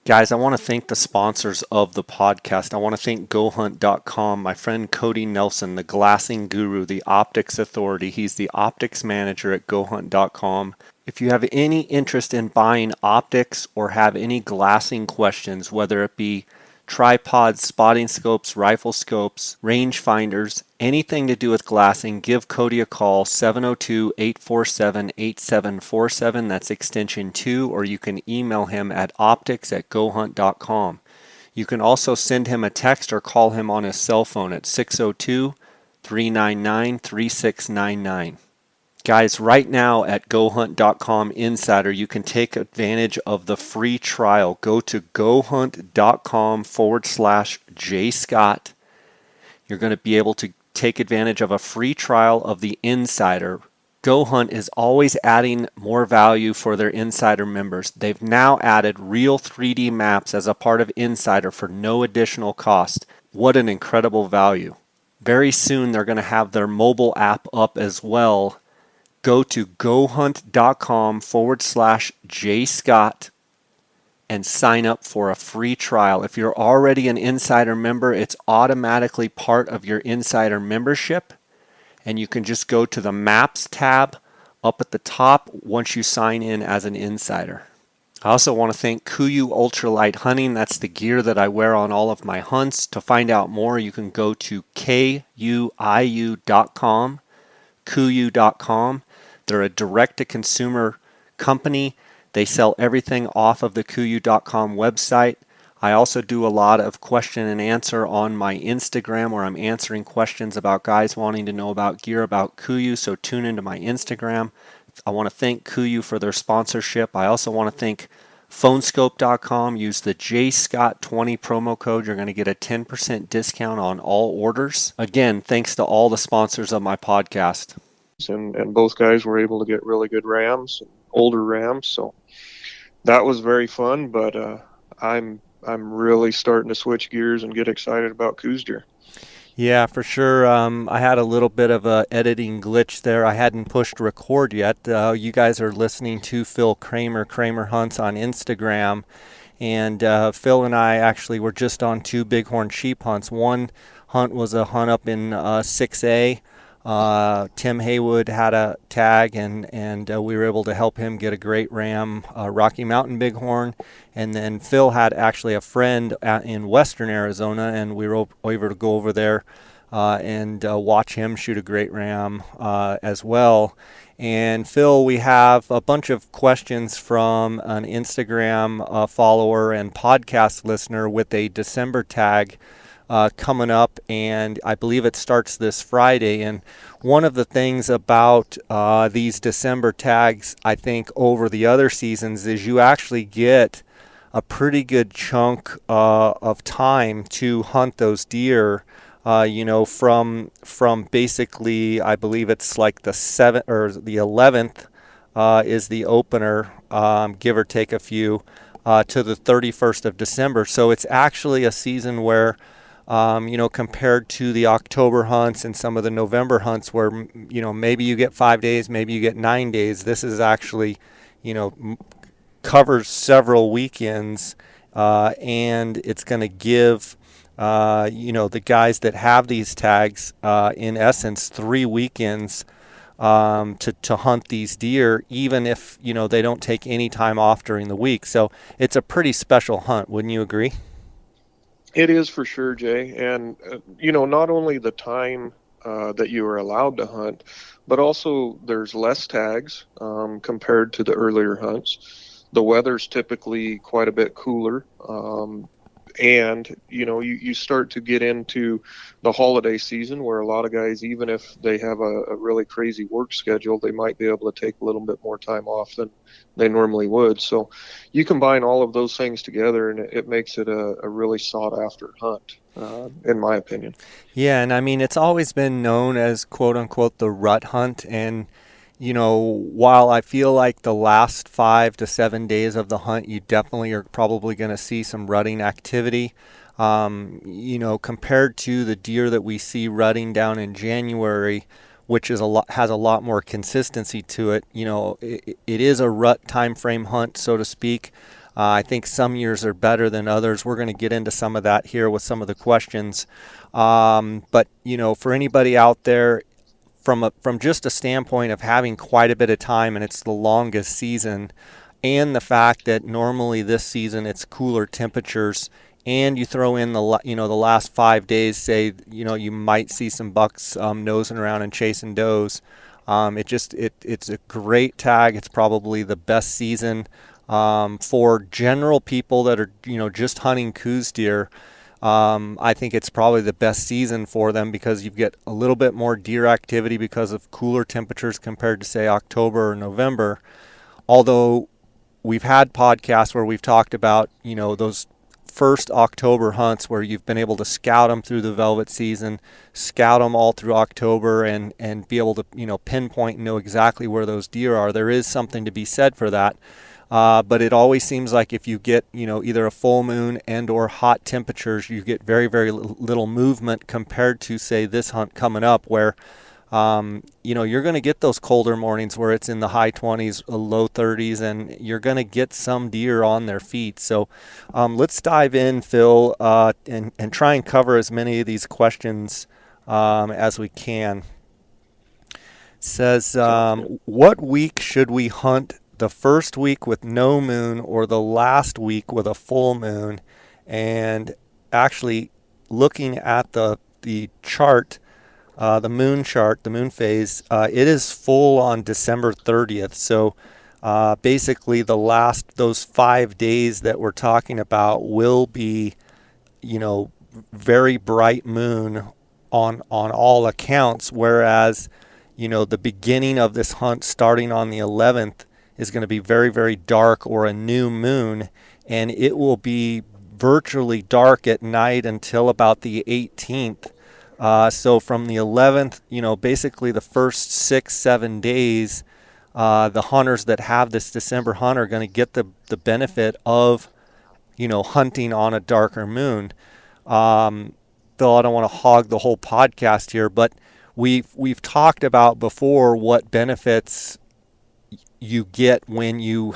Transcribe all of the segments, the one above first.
Guys, I want to thank the sponsors of the podcast. I want to thank GoHunt.com, my friend Cody Nelson, the glassing guru, the optics authority. He's the optics manager at GoHunt.com. If you have any interest in buying optics or have any glassing questions, whether it be tripods, spotting scopes, rifle scopes, range finders, anything to do with glassing, give Cody a call, 702-847-8747. That's extension 2, or you can email him at optics@gohunt.com. You can also send him a text or call him on his cell phone at 602-399-3699. Guys, right now at GoHunt.com Insider, you can take advantage of the free trial. Go to GoHunt.com/JScott. You're going to be able to take advantage of a free trial of the Insider. GoHunt is always adding more value for their Insider members. They've now added real 3D maps as a part of Insider for no additional cost. What an incredible value. Very soon they're going to have their mobile app up as well. Go to GoHunt.com/JScott and sign up for a free trial. If you're already an Insider member, it's automatically part of your Insider membership. And you can just go to the Maps tab up at the top once you sign in as an Insider. I also want to thank Coues Ultralight Hunting. That's the gear that I wear on all of my hunts. To find out more, you can go to KUIU.com, KUIU.com. They're a direct-to-consumer company. They sell everything off of the KUIU.com website. I also do a lot of question and answer on my Instagram where I'm answering questions about guys wanting to know about gear about KUIU, so tune into my Instagram. I want to thank KUIU for their sponsorship. I also want to thank Phonescope.com. Use the JScott20 promo code. You're going to get a 10% discount on all orders. Again, thanks to all the sponsors of my podcast. And both guys were able to get really good rams, older rams, so that was very fun. But I'm really starting to switch gears and get excited about Coues deer. Yeah, for sure. I had a little bit of a editing glitch there. I hadn't pushed record yet. You guys are listening to Phil Cramer, Cramer Hunts on Instagram, and Phil and I actually were just on 2 bighorn sheep hunts. One hunt was a hunt up in 6A. Tim Haywood had a tag, and we were able to help him get a great ram, Rocky Mountain Bighorn. And then Phil had actually a friend in western Arizona, and we were able to go over there and watch him shoot a great ram as well. And Phil, we have a bunch of questions from an Instagram follower and podcast listener with a December tag coming up, and I believe it starts this Friday. And one of the things about these December tags, I think, over the other seasons is you actually get a pretty good chunk of time to hunt those deer. From basically, I believe it's like the 7th or the 11th is the opener, give or take a few, to the 31st of December. So it's actually a season where compared to the October hunts and some of the November hunts where, maybe you get 5 days, maybe you get 9 days, this is actually, covers several weekends, and it's going to give, the guys that have these tags, in essence, 3 weekends to hunt these deer, even if, they don't take any time off during the week. So it's a pretty special hunt. Wouldn't you agree? It is for sure, Jay. And, not only the time that you are allowed to hunt, but also there's less tags compared to the earlier hunts. The weather's typically quite a bit cooler. And, you start to get into the holiday season where a lot of guys, even if they have a really crazy work schedule, they might be able to take a little bit more time off than they normally would. So you combine all of those things together, and it makes it a really sought-after hunt, in my opinion. Yeah, and I mean, it's always been known as, quote-unquote, the rut hunt. And, while I feel like the last 5 to 7 days of the hunt, you definitely are probably going to see some rutting activity. Compared to the deer that we see rutting down in January, which is has a lot more consistency to it. It is a rut time frame hunt, so to speak. I think some years are better than others. We're going to get into some of that here with some of the questions. But for anybody out there, from just a standpoint of having quite a bit of time and it's the longest season, and the fact that normally this season it's cooler temperatures, and you throw in the last 5 days, say you might see some bucks nosing around and chasing does. It's a great tag. It's probably the best season for general people that are just hunting Coues deer. I think it's probably the best season for them because you get a little bit more deer activity because of cooler temperatures compared to, say, October or November. Although we've had podcasts where we've talked about, those first October hunts where you've been able to scout them through the velvet season, scout them all through October, and be able to, pinpoint and know exactly where those deer are. There is something to be said for that. But it always seems like if you get, either a full moon and or hot temperatures, you get very, very little movement compared to, say, this hunt coming up where, you're going to get those colder mornings where it's in the high 20s, low 30s, and you're going to get some deer on their feet. So let's dive in, Phil, and try and cover as many of these questions as we can. Says, what week should we hunt? The first week with no moon or the last week with a full moon? And actually looking at the chart, the moon chart, the moon phase, it is full on December 30th. So basically those 5 days that we're talking about will be, very bright moon on all accounts, whereas, the beginning of this hunt starting on the 11th is going to be very, very dark, or a new moon, and it will be virtually dark at night until about the 18th. So from the 11th, basically the first 6-7 days, the hunters that have this December hunt are going to get the benefit of, hunting on a darker moon. Phil, I don't want to hog the whole podcast here, but we've talked about before what benefits you get when you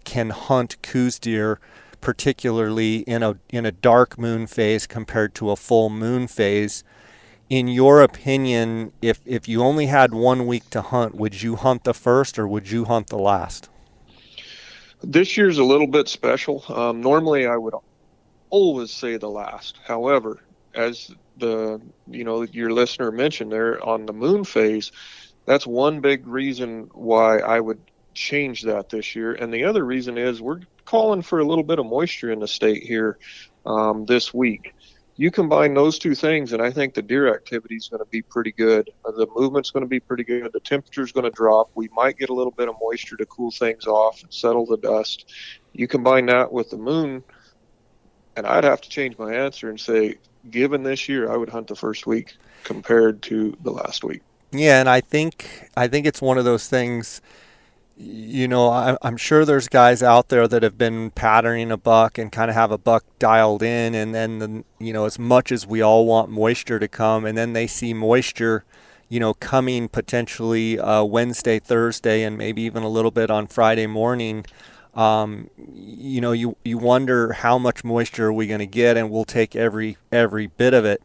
can hunt Coues deer, particularly in a dark moon phase compared to a full moon phase. In your opinion, if you only had 1 week to hunt, would you hunt the first or would you hunt the last? This year's a little bit special. Normally, I would always say the last. However, as your listener mentioned there on the moon phase, that's one big reason why I would change that this year. And the other reason is we're calling for a little bit of moisture in the state here this week. You combine those two things, and I think the deer activity is going to be pretty good. The movement's going to be pretty good. The temperature's going to drop. We might get a little bit of moisture to cool things off and settle the dust. You combine that with the moon, and I'd have to change my answer and say, given this year, I would hunt the first week compared to the last week. Yeah, and I think it's one of those things. I'm sure there's guys out there that have been patterning a buck and kind of have a buck dialed in, and then as much as we all want moisture to come, and then they see moisture, coming potentially Wednesday, Thursday, and maybe even a little bit on Friday morning. You wonder how much moisture are we going to get, and we'll take every bit of it.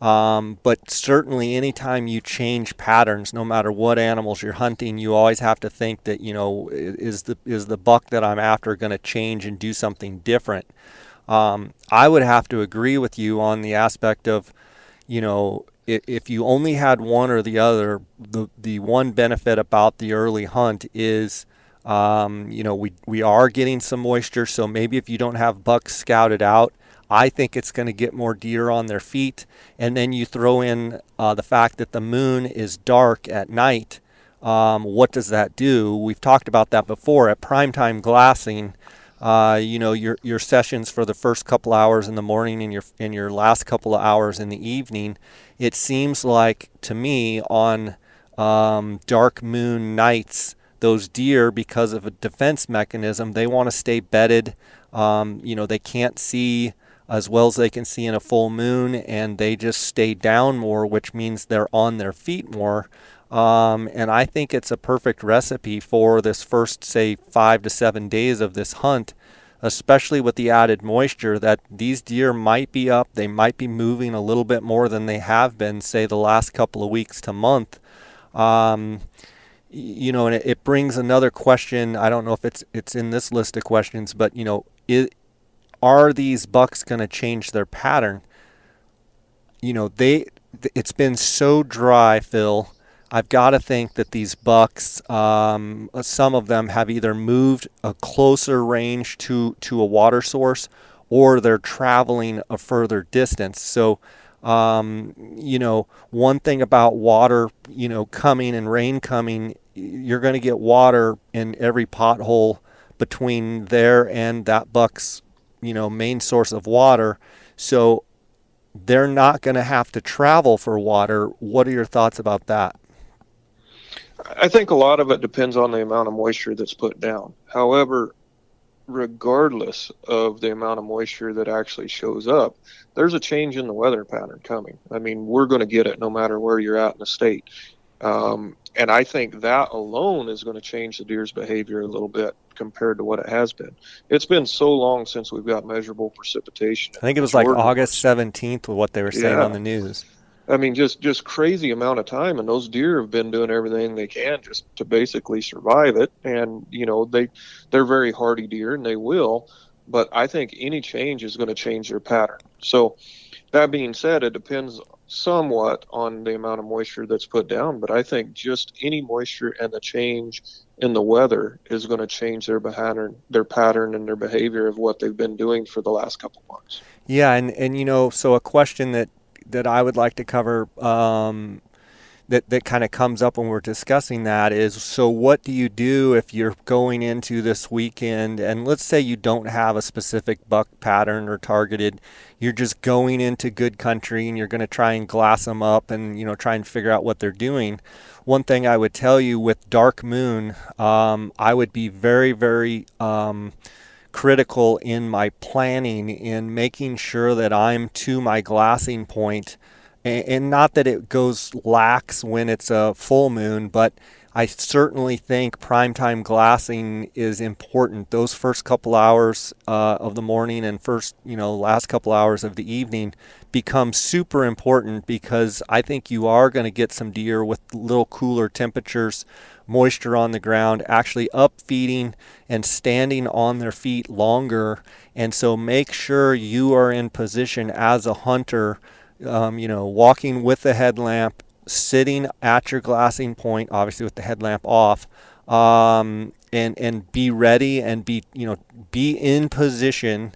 But certainly anytime you change patterns, no matter what animals you're hunting, you always have to think that, is the buck that I'm after going to change and do something different? I would have to agree with you on the aspect of, if you only had one or the other, the one benefit about the early hunt is, we are getting some moisture. So maybe if you don't have bucks scouted out, I think it's going to get more deer on their feet. And then you throw in the fact that the moon is dark at night. What does that do? We've talked about that before. At primetime glassing, your sessions for the first couple hours in the morning and your last couple of hours in the evening, it seems like to me on dark moon nights, those deer, because of a defense mechanism, they want to stay bedded. They can't see as well as they can see in a full moon, and they just stay down more, which means they're on their feet more. And I think it's a perfect recipe for this first, say, 5 to 7 days of this hunt, especially with the added moisture, that these deer might be up, they might be moving a little bit more than they have been, say, the last couple of weeks to month. Um, and it brings another question. I don't know if it's in this list of questions, but are these bucks going to change their pattern? It's been so dry, Phil. I've got to think that these bucks, some of them have either moved a closer range to a water source, or they're traveling a further distance. So, one thing about water, coming and rain coming, you're going to get water in every pothole between there and that buck's, main source of water. So they're not going to have to travel for water. What are your thoughts about that? I think a lot of it depends on the amount of moisture that's put down. However, regardless of the amount of moisture that actually shows up, there's a change in the weather pattern coming. I mean, we're going to get it no matter where you're at in the state. And I think that alone is going to change the deer's behavior a little bit compared to what it has been. It's been so long since we've got measurable precipitation. I think it was like August 17th with what they were saying on the news. I mean, just crazy amount of time, and those deer have been doing everything they can just to basically survive it. And they're very hardy deer, and they will. But I think any change is going to change their pattern. So that being said, it depends somewhat on the amount of moisture that's put down. But I think just any moisture and the change in the weather is going to change their pattern, and their behavior of what they've been doing for the last couple months. Yeah, and so a question that I would like to cover, that kind of comes up when we're discussing that is, so what do you do if you're going into this weekend and let's say you don't have a specific buck pattern or targeted, you're just going into good country and you're going to try and glass them up and try and figure out what they're doing. One thing I would tell you with dark moon, I would be very, very critical in my planning, in making sure that I'm to my glassing point, and not that it goes lax when it's a full moon, but I certainly think primetime glassing is important. Those first couple hours of the morning and last couple hours of the evening become super important, because I think you are going to get some deer with little cooler temperatures, moisture on the ground, actually up feeding and standing on their feet longer. And so make sure you are in position as a hunter, walking with the headlamp, sitting at your glassing point, obviously with the headlamp off, and be ready and be in position,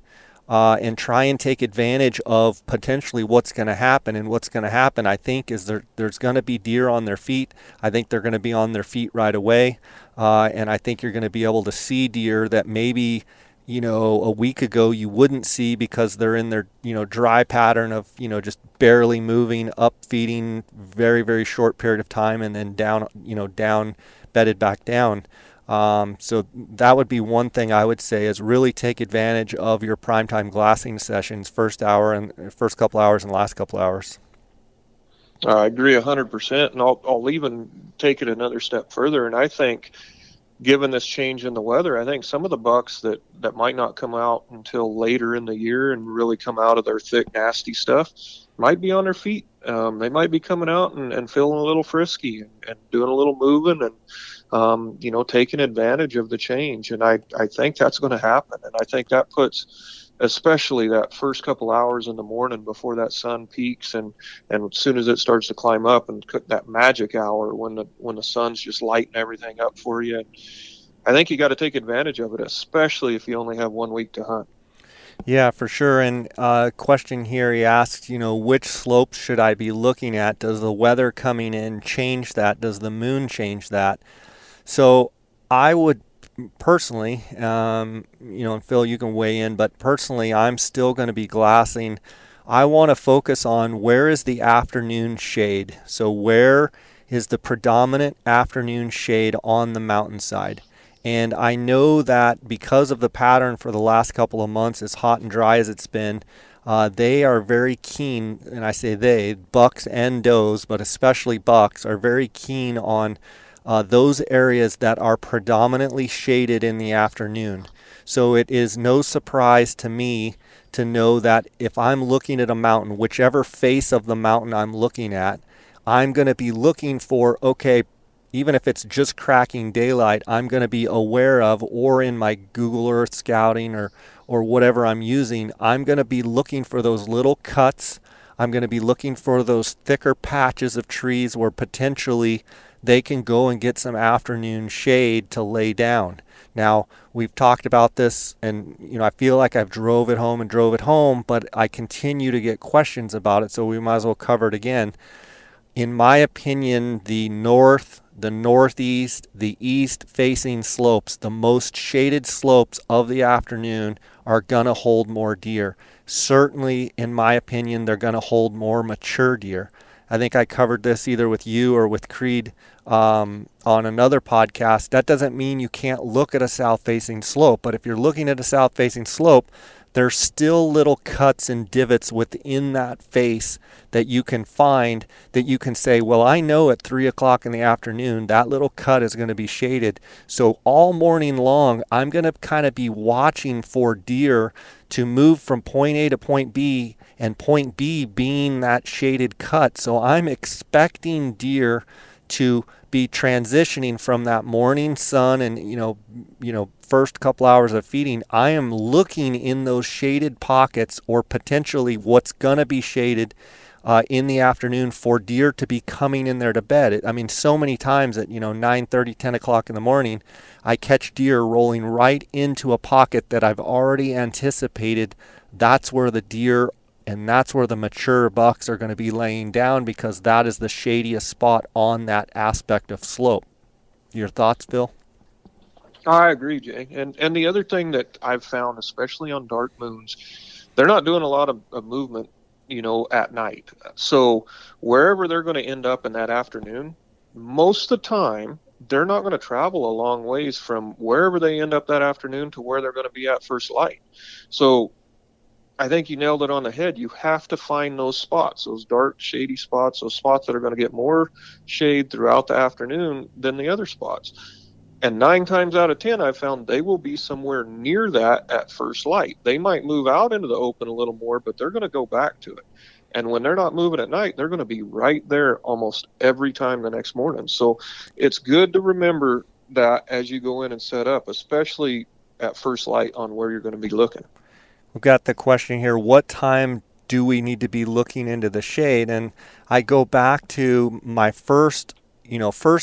and try and take advantage of potentially what's going to happen. And what's going to happen, I think, is there's going to be deer on their feet. I think they're going to be on their feet right away, and I think you're going to be able to see deer that maybe a week ago you wouldn't see, because they're in their dry pattern of just barely moving, up feeding very, very short period of time, and then down bedded back down. So that would be one thing I would say, is really take advantage of your primetime glassing sessions, first couple hours and last couple hours. I agree 100%, and I'll even take it another step further. And I think, given this change in the weather, I think some of the bucks that might not come out until later in the year and really come out of their thick, nasty stuff might be on their feet. They might be coming out and feeling a little frisky and doing a little moving and, taking advantage of the change. And I think that's going to happen. And I think that puts, especially that first couple hours in the morning before that sun peaks, and as soon as it starts to climb up, and that magic hour when the sun's just lighting everything up for you. I think you got to take advantage of it, especially if you only have 1 week to hunt. Yeah, for sure. And question here, he asks, which slopes should I be looking at? Does the weather coming in change that? Does the moon change that? So I would personally, and Phil, you can weigh in, but personally, I'm still going to be glassing. I want to focus on, where is the afternoon shade? So where is the predominant afternoon shade on the mountainside? And I know that because of the pattern for the last couple of months, as hot and dry as it's been, they are very keen, and I say they, bucks and does, but especially bucks, are very keen on those areas that are predominantly shaded in the afternoon. So it is no surprise to me to know that if I'm looking at a mountain, whichever face of the mountain I'm looking at, I'm going to be looking for, okay, even if it's just cracking daylight, I'm going to be aware of, or in my Google Earth scouting or whatever I'm using, I'm going to be looking for those little cuts. I'm going to be looking for those thicker patches of trees where potentially they can go and get some afternoon shade to lay down. Now, we've talked about this, and I feel like I've drove it home, but I continue to get questions about it, so we might as well cover it again. In my opinion, the north, the northeast, the east facing slopes, the most shaded slopes of the afternoon are going to hold more deer. Certainly, in my opinion, they're going to hold more mature deer. I think I covered this either with you or with Creed on another podcast. That doesn't mean you can't look at a south facing slope, but if you're looking at a south facing slope, there's still little cuts and divots within that face that you can find, that you can say, well, I know at 3 o'clock in the afternoon that little cut is going to be shaded. So all morning long, I'm going to kind of be watching for deer to move from point A to point B, and point B being that shaded cut. So I'm expecting deer to be transitioning from that morning sun and first couple hours of feeding. I am looking in those shaded pockets, or potentially what's gonna be shaded in the afternoon, for deer to be coming in there to bed. I mean, so many times at 9:30, 10 o'clock in the morning, I catch deer rolling right into a pocket that I've already anticipated. That's where the deer and that's where the mature bucks are going to be laying down, because that is the shadiest spot on that aspect of slope. Your thoughts, Phil? I agree, Jay. And the other thing that I've found, especially on dark moons, they're not doing a lot of movement, at night. So wherever they're going to end up in that afternoon, most of the time, they're not going to travel a long ways from wherever they end up that afternoon to where they're going to be at first light. So I think you nailed it on the head. You have to find those spots, those dark, shady spots, those spots that are going to get more shade throughout the afternoon than the other spots. And 9 times out of 10, I've found they will be somewhere near that at first light. They might move out into the open a little more, but they're going to go back to it. And when they're not moving at night, they're going to be right there almost every time the next morning. So it's good to remember that as you go in and set up, especially at first light, on where you're going to be looking. We've got the question here, what time do we need to be looking into the shade? And I go back to my first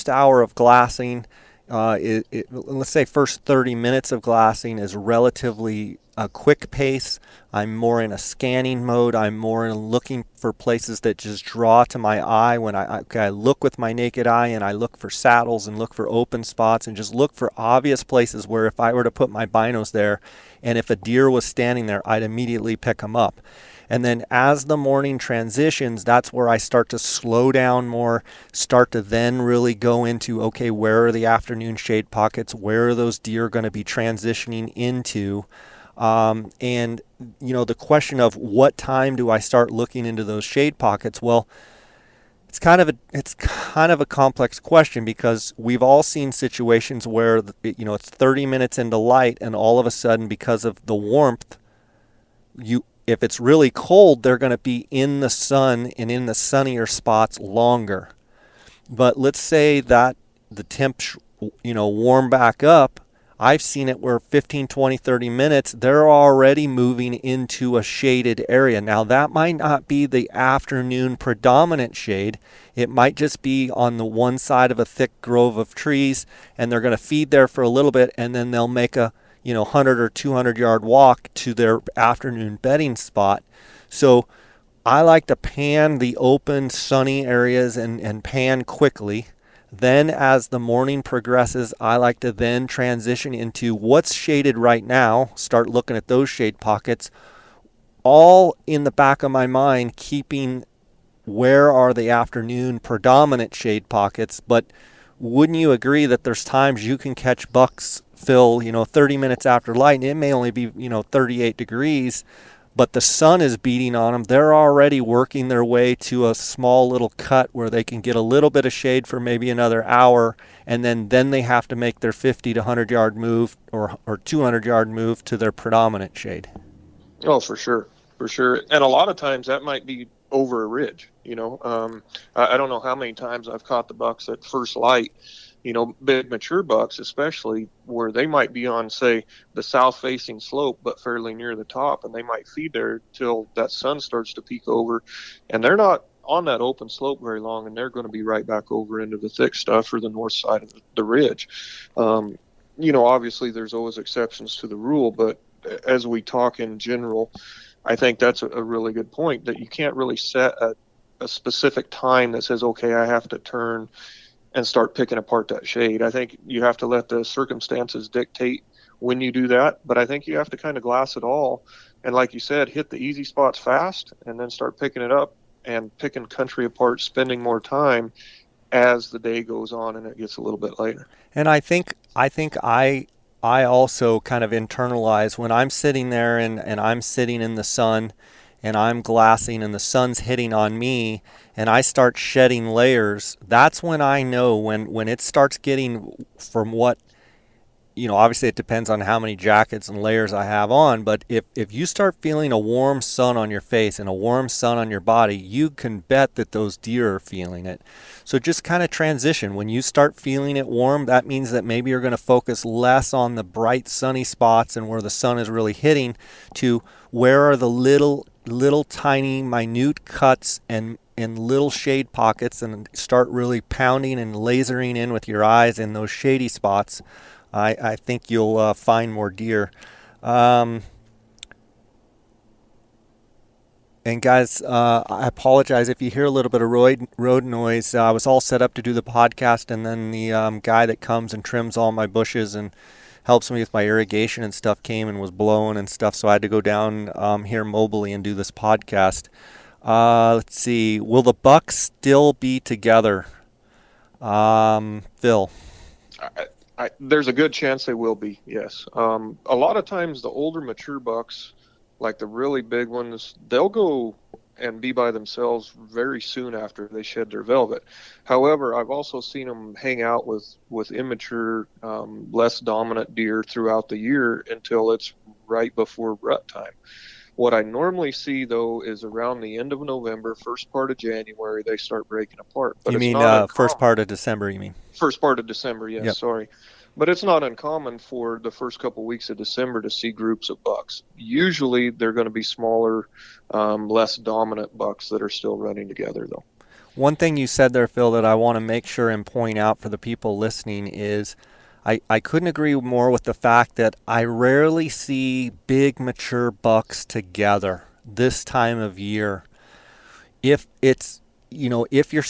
hour of glassing. Let's say first 30 minutes of glassing is relatively a quick pace. I'm more in a scanning mode. I'm more in looking for places that just draw to my eye. When I look with my naked eye, and I look for saddles and look for open spots and just look for obvious places where if I were to put my binos there and if a deer was standing there, I'd immediately pick them up. And then as the morning transitions, that's where I start to slow down more, start to then really go into, okay, where are the afternoon shade pockets? Where are those deer going to be transitioning into? And the question of what time do I start looking into those shade pockets? Well, it's kind of a complex question, because we've all seen situations where it's 30 minutes into light, and all of a sudden, because of the warmth, if it's really cold, they're going to be in the sun and in the sunnier spots longer. But let's say that the temps warm back up. I've seen it where 15, 20, 30 minutes, they're already moving into a shaded area. Now, that might not be the afternoon predominant shade. It might just be on the one side of a thick grove of trees, and they're going to feed there for a little bit, and then they'll make a 100 or 200 yard walk to their afternoon bedding spot. So I like to pan the open, sunny areas and pan quickly. Then as the morning progresses, I like to then transition into what's shaded right now, start looking at those shade pockets, all in the back of my mind, keeping where are the afternoon predominant shade pockets. But wouldn't you agree that there's times you can catch bucks, Phil, 30 minutes after light, and it may only be, 38 degrees, but the sun is beating on them. They're already working their way to a small little cut where they can get a little bit of shade for maybe another hour, and then they have to make their 50 to 100 yard move or 200 yard move to their predominant shade. Oh, for sure. And a lot of times that might be over a ridge. I don't know how many times I've caught the bucks at first light. Big mature bucks, especially where they might be on, say, the south-facing slope, but fairly near the top, and they might feed there till that sun starts to peek over, and they're not on that open slope very long, and they're going to be right back over into the thick stuff or the north side of the ridge. Obviously there's always exceptions to the rule, but as we talk in general, I think that's a really good point, that you can't really set a specific time that says, okay, I have to turn and start picking apart that shade. I think you have to let the circumstances dictate when you do that, but I think you have to kind of glass it all. And like you said, hit the easy spots fast and then start picking it up and picking country apart, spending more time as the day goes on and it gets a little bit later. And I also kind of internalize when I'm sitting there and I'm sitting in the sun and I'm glassing and the sun's hitting on me and I start shedding layers. That's when I know when it starts getting from what, obviously it depends on how many jackets and layers I have on, but if you start feeling a warm sun on your face and a warm sun on your body, you can bet that those deer are feeling it. So just kind of transition. When you start feeling it warm, that means that maybe you're going to focus less on the bright sunny spots and where the sun is really hitting to where are the little tiny minute cuts and little shade pockets, and start really pounding and lasering in with your eyes in those shady spots. I think you'll find more deer. And guys, I apologize if you hear a little bit of road noise. I was all set up to do the podcast, and then the guy that comes and trims all my bushes and helps me with my irrigation and stuff came and was blowing and stuff, so I had to go down here mobily and do this podcast. Let's see. Will the bucks still be together? Phil? There's a good chance they will be, yes. A lot of times the older mature bucks, like the really big ones, they'll go and be by themselves very soon after they shed their velvet. However, I've also seen them hang out with immature, less dominant deer throughout the year until it's right before rut time. What I normally see, though, is around the end of November, first part of January, they start breaking apart. But You it's mean not first uncommon. part of December, you mean? First part of December, yes, Yep. sorry. But it's not uncommon for the first couple weeks of December to see groups of bucks. Usually they're going to be smaller, less dominant bucks that are still running together, though. One thing you said there, Phil, that I want to make sure and point out for the people listening is I couldn't agree more with the fact that I rarely see big mature bucks together this time of year. If it's if you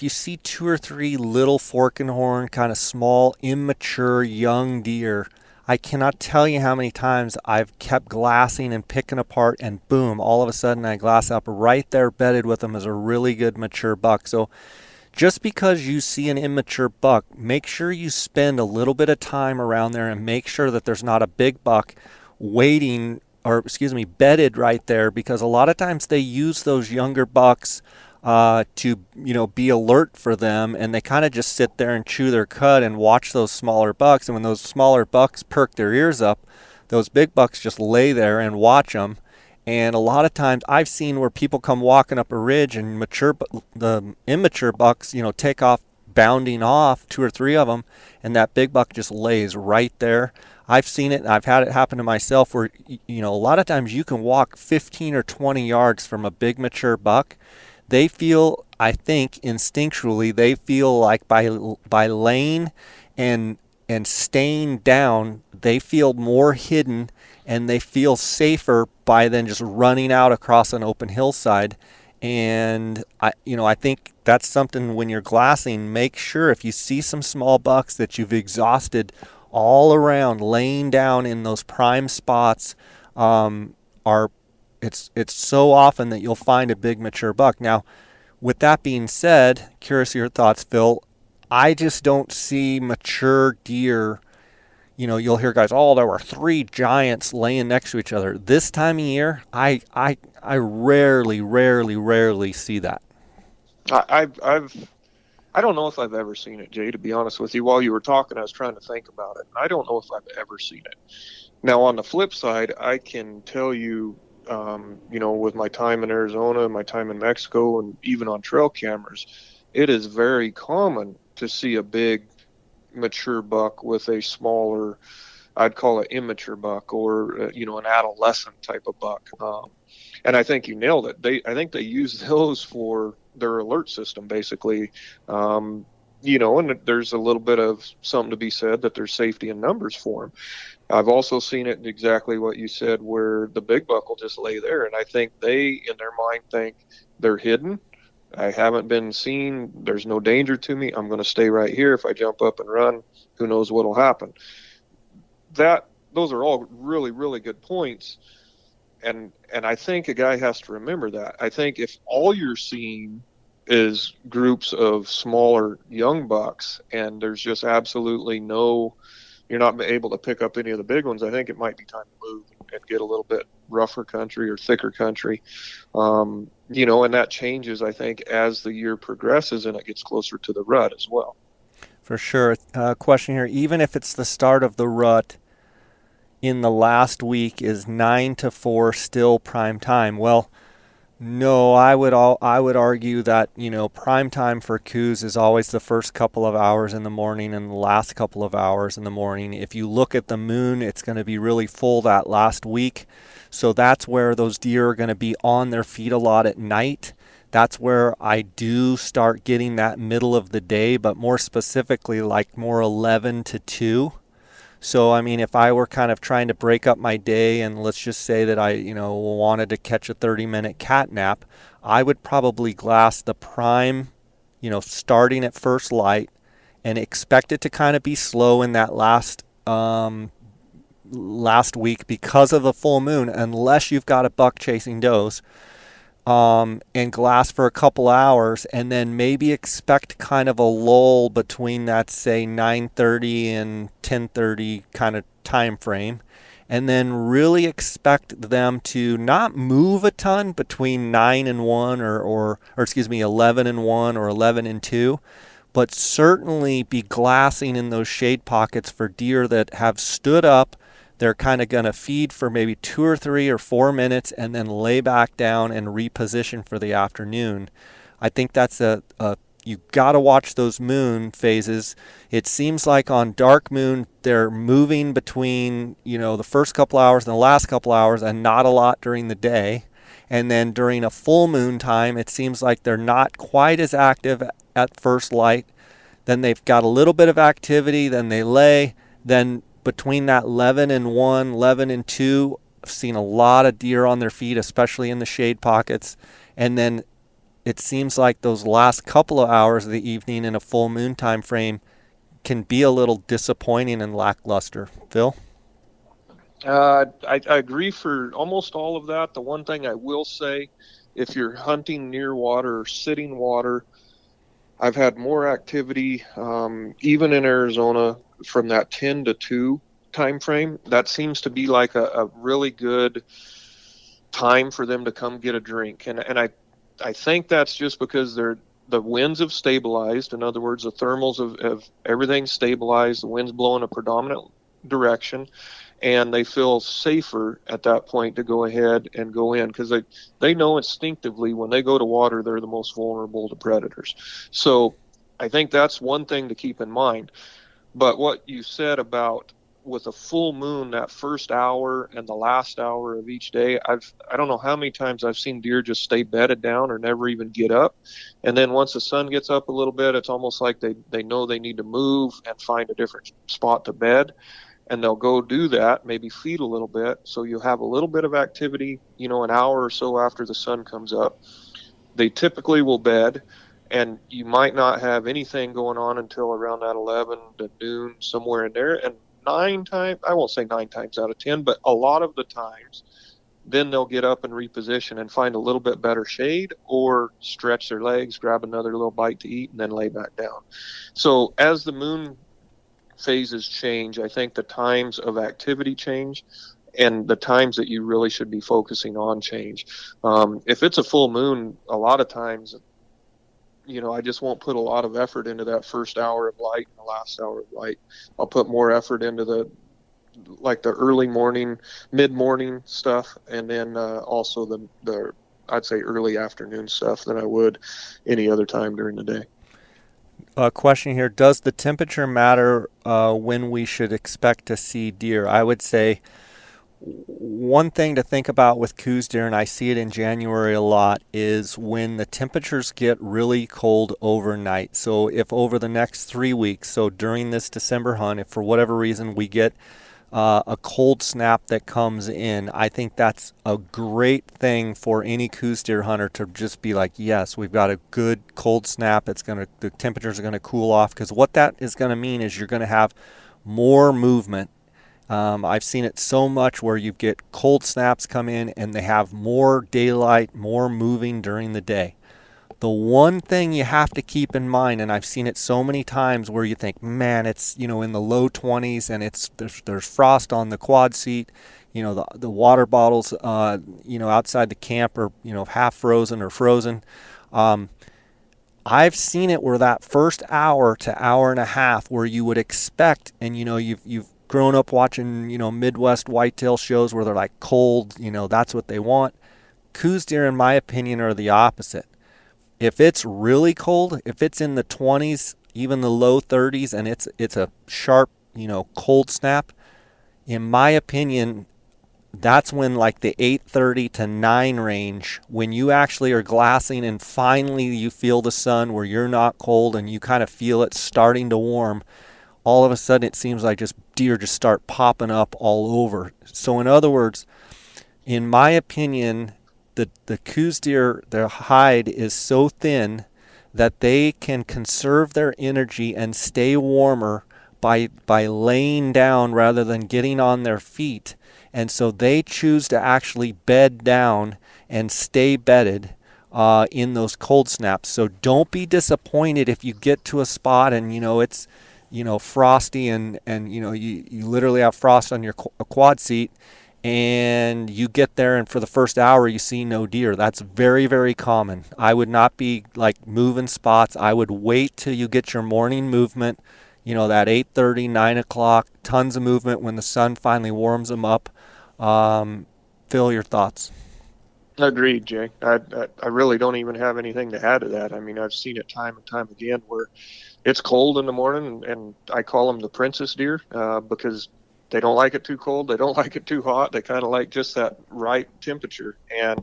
see two or three little fork and horn, kind of small, immature, young deer, I cannot tell you how many times I've kept glassing and picking apart, and boom, all of a sudden I glass up right there bedded with them as a really good mature buck. So just because you see an immature buck, make sure you spend a little bit of time around there and make sure that there's not a big buck waiting, or excuse me, bedded right there, because a lot of times they use those younger bucks to be alert for them, and they kind of just sit there and chew their cud and watch those smaller bucks. And when those smaller bucks perk their ears up, those big bucks just lay there and watch them. And a lot of times I've seen where people come walking up a ridge and the immature bucks take off bounding off, two or three of them, and that big buck just lays right there. I've seen it, and I've had it happen to myself where a lot of times you can walk 15 or 20 yards from a big mature buck. They feel, I think, instinctually, they feel like by laying and staying down, they feel more hidden and they feel safer by then just running out across an open hillside. And I think that's something when you're glassing, make sure if you see some small bucks that you've exhausted all around, laying down in those prime spots, it's so often that you'll find a big mature buck. Now, with that being said, curious of your thoughts, Phil. I just don't see mature deer you'll hear guys, oh, there were three giants laying next to each other. This time of year, I rarely see that. I've I don't know if I've ever seen it, Jay, to be honest with you. While you were talking, I was trying to think about it. I don't know if I've ever seen it. Now, on the flip side, I can tell you, with my time in Arizona, my time in Mexico, and even on trail cameras, it is very common to see a big mature buck with a smaller, I'd call it immature buck, or an adolescent type of buck. And I think you nailed it. I think they use those for their alert system, basically. And there's a little bit of something to be said that there's safety in numbers for them. I've also seen it in exactly what you said, where the big buck will just lay there, and I think they, in their mind, think they're hidden. I haven't been seen. There's no danger to me. I'm going to stay right here. If I jump up and run, who knows what'll happen. Those are all really, really good points. And I think a guy has to remember that. I think if all you're seeing is groups of smaller young bucks and there's just absolutely you're not able to pick up any of the big ones, I think it might be time to move and get a little bit rougher country or thicker country. And that changes, I think, as the year progresses and it gets closer to the rut as well. For sure. Question here: even if it's the start of the rut in the last week, is 9 to 4 still prime time? Well, no, I would argue that prime time for coues is always the first couple of hours in the morning and the last couple of hours in the morning. If you look at the moon, it's going to be really full that last week, so that's where those deer are going to be on their feet a lot at night. That's where I do start getting that middle of the day, but more specifically, like more 11 to 2. So, I mean, if I were kind of trying to break up my day and let's just say that I, wanted to catch a 30-minute cat nap, I would probably glass the prime, starting at first light and expect it to kind of be slow in that last week because of the full moon, unless you've got a buck chasing does. And glass for a couple hours, and then maybe expect kind of a lull between that, say, 9:30 and 10:30 kind of time frame, and then really expect them to not move a ton between 9 and 1 or excuse me, 11 and 1 or 11 and 2, but certainly be glassing in those shade pockets for deer that have stood up. They're kind of going to feed for maybe 2 or 3 or 4 minutes and then lay back down and reposition for the afternoon. I think that's you got to watch those moon phases. It seems like on dark moon, they're moving between, the first couple hours and the last couple hours and not a lot during the day. And then during a full moon time, it seems like they're not quite as active at first light. Then they've got a little bit of activity, then they lay, then between that 11 and 1, 11 and 2, I've seen a lot of deer on their feet, especially in the shade pockets. And then it seems like those last couple of hours of the evening in a full moon time frame can be a little disappointing and lackluster. Phil? I agree for almost all of that. The one thing I will say, if you're hunting near water or sitting water, I've had more activity, even in Arizona, from that 10 to 2 time frame. That seems to be like a really good time for them to come get a drink. And I think that's just because the winds have stabilized. In other words, the thermals have everything stabilized. The wind's blowing a predominant direction, and they feel safer at that point to go ahead and go in because they know instinctively when they go to water, they're the most vulnerable to predators. So I think that's one thing to keep in mind. But what you said about with a full moon, that first hour and the last hour of each day, I don't know how many times I've seen deer just stay bedded down or never even get up. And then once the sun gets up a little bit, it's almost like they know they need to move and find a different spot to bed. And they'll go do that, maybe feed a little bit. So you'll have a little bit of activity, an hour or so after the sun comes up. They typically will bed, and you might not have anything going on until around that 11 to noon, somewhere in there. And I won't say 9 times out of 10, but a lot of the times, then they'll get up and reposition and find a little bit better shade or stretch their legs, grab another little bite to eat, and then lay back down. So as the moon phases change. I think the times of activity change, and the times that you really should be focusing on change. If it's a full moon, a lot of times, I just won't put a lot of effort into that first hour of light and the last hour of light. I'll put more effort into the early morning, mid morning stuff, and then also the I'd say early afternoon stuff than I would any other time during the day. Question here: does the temperature matter when we should expect to see deer? I would say one thing to think about with Coues deer, and I see it in January a lot, is when the temperatures get really cold overnight. So if over the next 3 weeks, so during this December hunt, if for whatever reason we get a cold snap that comes in, I think that's a great thing for any Coues deer hunter to just be like, yes, we've got a good cold snap. The temperatures are gonna cool off, because what that is gonna mean is you're gonna have more movement. I've seen it so much where you get cold snaps come in and they have more daylight, more moving during the day. The one thing you have to keep in mind, and I've seen it so many times where you think, man, it's in the low 20s and there's frost on the quad seat, the water bottles outside the camp are half frozen or frozen. I've seen it where that first hour to hour and a half where you would expect, and you've grown up watching Midwest whitetail shows where they're like cold, that's what they want. Coues deer, in my opinion, are the opposite. If it's really cold, if it's in the 20s, even the low 30s, and it's a sharp, cold snap, in my opinion, that's when like the 8:30 to 9 range, when you actually are glassing and finally you feel the sun where you're not cold and you kind of feel it starting to warm, all of a sudden it seems like just deer just start popping up all over. So in other words, in my opinion, the Coues deer, their hide is so thin that they can conserve their energy and stay warmer by laying down rather than getting on their feet. And so they choose to actually bed down and stay bedded in those cold snaps. So don't be disappointed if you get to a spot and it's frosty and you literally have frost on your quad seat, and you get there and for the first hour you see no deer. That's very, very common. I would not be like moving spots. I would wait till you get your morning movement, that 8:30, 9 o'clock, tons of movement when the sun finally warms them up. Phil, your thoughts? Agreed, Jay. I really don't even have anything to add to that. I mean, I've seen it time and time again where it's cold in the morning, and I call them the princess deer because they don't like it too cold. They don't like it too hot. They kind of like just that right temperature. And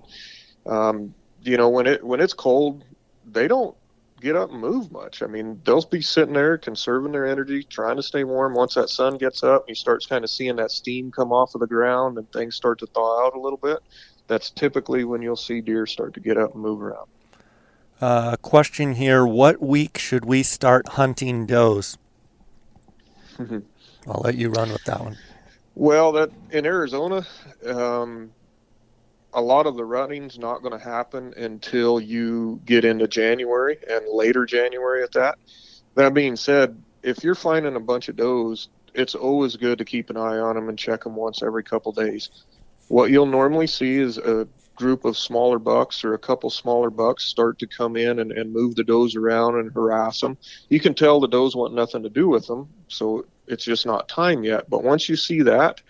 when it's cold, they don't get up and move much. I mean, they'll be sitting there conserving their energy, trying to stay warm. Once that sun gets up, you start kind of seeing that steam come off of the ground and things start to thaw out a little bit. That's typically when you'll see deer start to get up and move around. Question here: what week should we start hunting does? I'll let you run with that one. Well, that in Arizona, a lot of the rutting's not going to happen until you get into January and later January at that. That being said, if you're finding a bunch of does, it's always good to keep an eye on them and check them once every couple days. What you'll normally see is a group of smaller bucks or a couple smaller bucks start to come in and move the does around and harass them. You can tell the does want nothing to do with them, so it's just not time yet. But once you see that,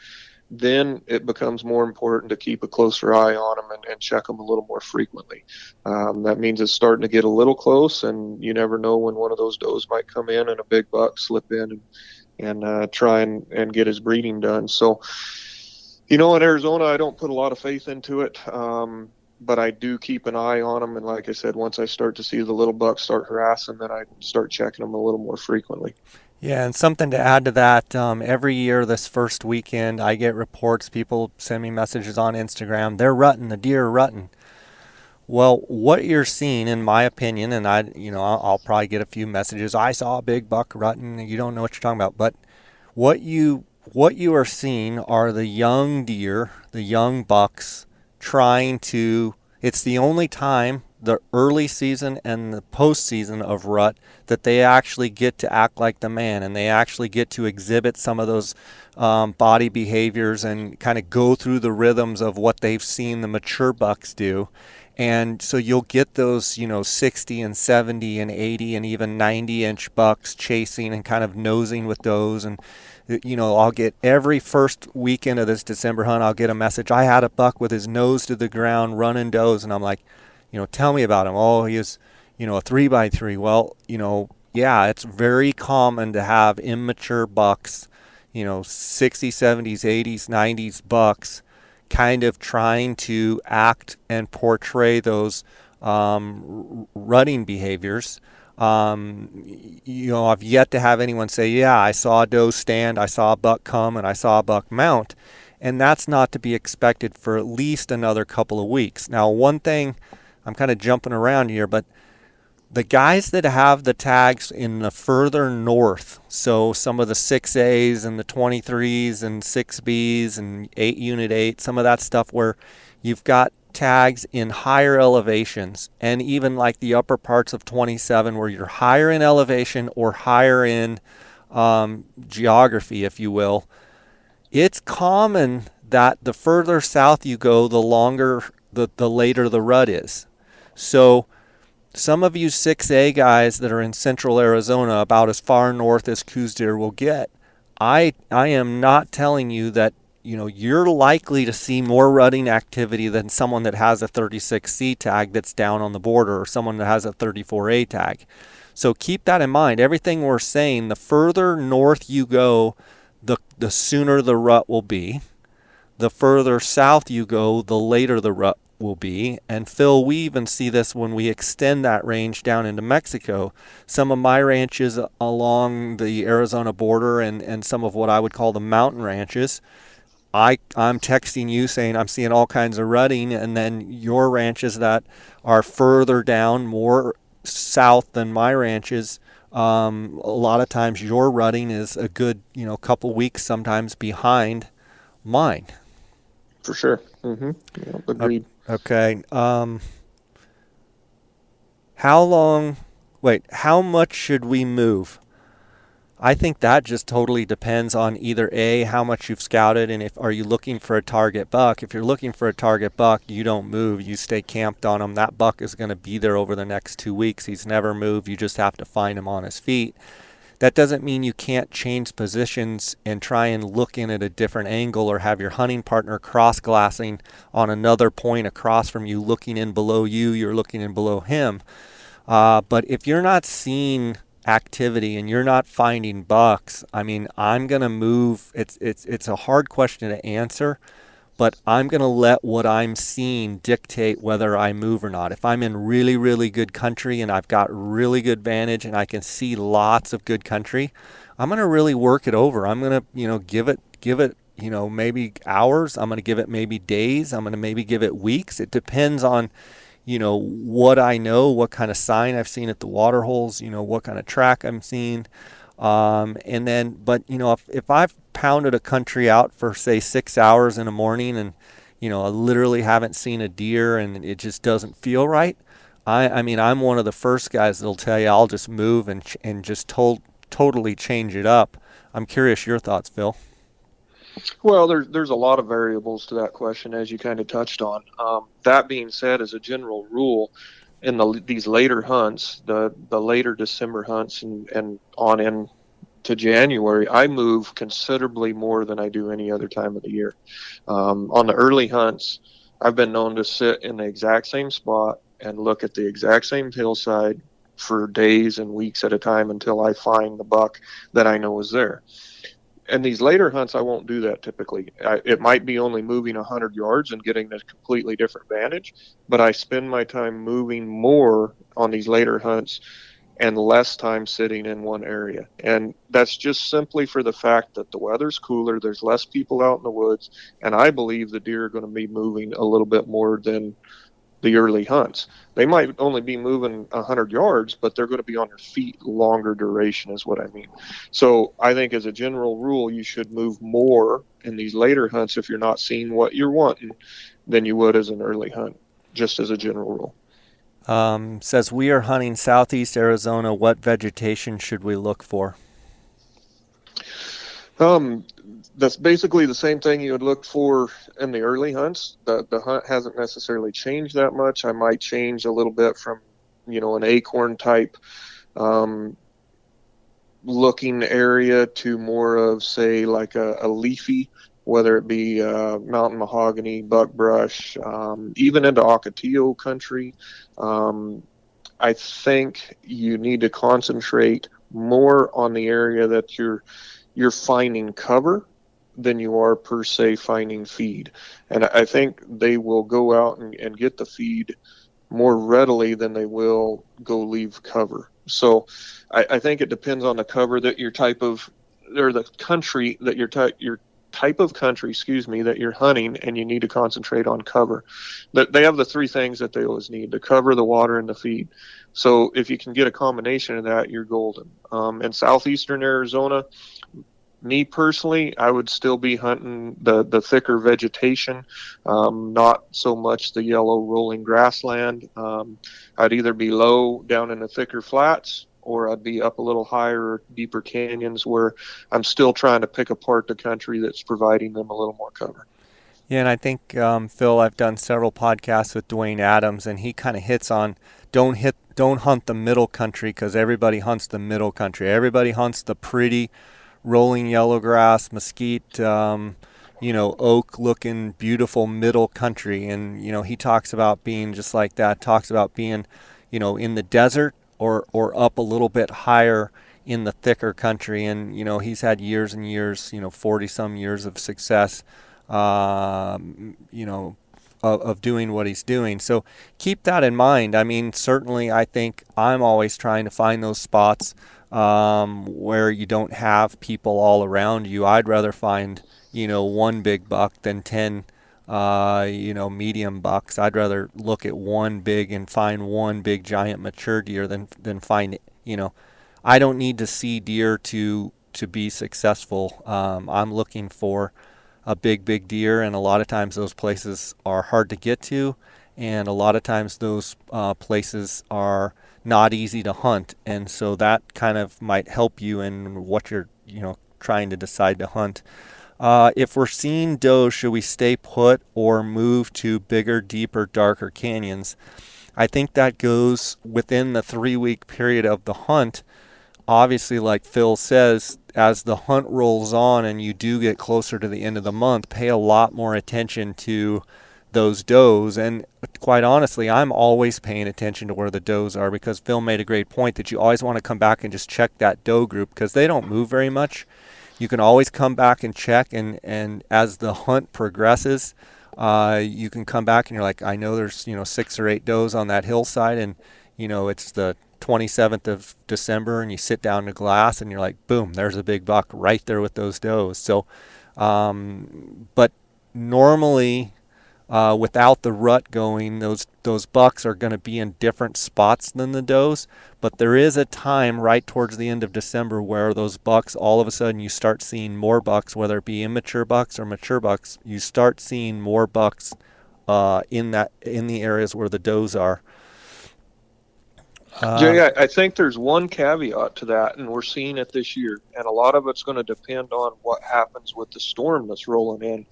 then it becomes more important to keep a closer eye on them and check them a little more frequently. That means it's starting to get a little close, and you never know when one of those does might come in and a big buck slip in and try and get his breeding done. So, in Arizona, I don't put a lot of faith into it, but I do keep an eye on them. And like I said, once I start to see the little bucks start harassing, then I start checking them a little more frequently. Yeah, and something to add to that, every year this first weekend, I get reports, people send me messages on Instagram, they're rutting, the deer are rutting. Well, what you're seeing, in my opinion, and I'll probably get a few messages, I saw a big buck rutting, you don't know what you're talking about, but what you are seeing are the young deer, the young bucks, it's the only time the early season and the postseason of rut that they actually get to act like the man, and they actually get to exhibit some of those body behaviors and kind of go through the rhythms of what they've seen the mature bucks do. And so you'll get those, 60 and 70 and 80 and even 90-inch bucks chasing and kind of nosing with those. And, I'll get every first weekend of this December hunt, I'll get a message. I had a buck with his nose to the ground running does. And I'm like, tell me about him. Oh, he was, a 3x3. Well, yeah, it's very common to have immature bucks, 60s, 70s, 80s, 90s bucks kind of trying to act and portray those rutting behaviors. I've yet to have anyone say, yeah, I saw a doe stand, I saw a buck come, and I saw a buck mount. And that's not to be expected for at least another couple of weeks. Now, one thing, I'm kind of jumping around here, but the guys that have the tags in the further north, so some of the 6As and the 23s and 6Bs and 8 Unit 8, some of that stuff where you've got tags in higher elevations, and even like the upper parts of 27 where you're higher in elevation or higher in geography, if you will, it's common that the further south you go, the longer, the later the rut is. So some of you 6A guys that are in central Arizona, about as far north as Coues deer will get, I am not telling you that you're likely to see more rutting activity than someone that has a 36C tag that's down on the border, or someone that has a 34A tag. So keep that in mind. Everything we're saying, the further north you go, the sooner the rut will be. The further south you go, the later the rut will be. And Phil, we even see this when we extend that range down into Mexico. Some of my ranches along the Arizona border and some of what I would call the mountain ranches, I'm texting you saying I'm seeing all kinds of rutting, and then your ranches that are further down, more south than my ranches, a lot of times your rutting is a good couple weeks sometimes behind mine. For sure. Yeah, agreed. Okay. How much should we move? I think that just totally depends on either A, how much you've scouted, and if are you looking for a target buck. If you're looking for a target buck, you don't move. You stay camped on him. That buck is going to be there over the next 2 weeks. He's never moved. You just have to find him on his feet. That doesn't mean you can't change positions and try and look in at a different angle, or have your hunting partner cross-glassing on another point across from you, looking in below you, you're looking in below him. But if you're not seeing activity and you're not finding bucks, I mean, I'm going to move. It's a hard question to answer, but I'm going to let what I'm seeing dictate whether I move or not. If I'm in really, really good country and I've got really good vantage and I can see lots of good country, I'm going to really work it over. I'm going to, give it, maybe hours. I'm going to give it maybe days. I'm going to maybe give it weeks. It depends on, what I know, what kind of sign I've seen at the water holes, what kind of track I'm seeing. And then, but if I've pounded a country out for say 6 hours in the morning and, I literally haven't seen a deer and it just doesn't feel right. I mean, I'm one of the first guys that'll tell you I'll just move and just totally change it up. I'm curious your thoughts, Phil. Well, there's a lot of variables to that question, as you kind of touched on. That being said, as a general rule, in these later hunts, the later December hunts and on in to January, I move considerably more than I do any other time of the year. On the early hunts, I've been known to sit in the exact same spot and look at the exact same hillside for days and weeks at a time until I find the buck that I know is there. And these later hunts, I won't do that typically. It might be only moving 100 yards and getting a completely different vantage, but I spend my time moving more on these later hunts and less time sitting in one area. And that's just simply for the fact that the weather's cooler, there's less people out in the woods, and I believe the deer are going to be moving a little bit more than the early hunts. They might only be moving 100 yards, but they're going to be on their feet longer duration is what I mean. So I think as a general rule, you should move more in these later hunts if you're not seeing what you're wanting than you would as an early hunt, just as a general rule. Says we are hunting southeast Arizona. What vegetation should we look for? Um, that's basically the same thing you would look for in the early hunts. The hunt hasn't necessarily changed that much. I might change a little bit from, an acorn type um, looking area to more of, say, like a leafy, whether it be mountain mahogany, buckbrush, even into ocotillo country. Um, I think you need to concentrate more on the area that you're finding cover than you are per se finding feed. And I think they will go out and get the feed more readily than they will go leave cover. So I think it depends on the cover that your type of, or the country that your type of country, excuse me, that you're hunting, and you need to concentrate on cover. But they have the three things that they always need: the cover, the water, and the feed. So if you can get a combination of that, you're golden. In southeastern Arizona, me personally, I would still be hunting the thicker vegetation, not so much the yellow rolling grassland. I'd either be low down in the thicker flats, or I'd be up a little higher, deeper canyons where I'm still trying to pick apart the country that's providing them a little more cover. Yeah, and I think Phil, I've done several podcasts with Dwayne Adams, and he kind of hits on don't hunt the middle country because everybody hunts the middle country. Everybody hunts the pretty rolling yellow grass, mesquite, oak looking beautiful middle country. And, he talks about being just like that, talks about being, in the desert or up a little bit higher in the thicker country. And, he's had years and years, 40 some years of success, you know, of doing what he's doing. So keep that in mind. I mean, certainly I think I'm always trying to find those spots where you don't have people all around you. I'd rather find, one big buck than 10, medium bucks. I'd rather look at one big and find one big giant mature deer than find, I don't need to see deer to be successful. I'm looking for a big deer, and a lot of times those places are hard to get to, and a lot of times those places are not easy to hunt, and so that kind of might help you in what you're trying to decide to hunt. If we're seeing does, should we stay put or move to bigger, deeper, darker canyons? I think that goes within the 3 week period of the hunt. Obviously, like Phil says, as the hunt rolls on and you do get closer to the end of the month, pay a lot more attention to those does. And quite honestly, I'm always paying attention to where the does are, because Phil made a great point that you always want to come back and just check that doe group because they don't move very much. You can always come back and check, and as the hunt progresses, you can come back and you're like, I know there's 6 or 8 does on that hillside, and it's the 27th of December, and you sit down to glass and you're like, boom, there's a big buck right there with those does. So, but normally, without the rut going, those bucks are going to be in different spots than the does. But there is a time right towards the end of December where those bucks, all of a sudden, you start seeing more bucks, whether it be immature bucks or mature bucks. You start seeing more bucks in the areas where the does are. Jay, I think there's one caveat to that, and we're seeing it this year, and a lot of it's going to depend on what happens with the storm that's rolling in.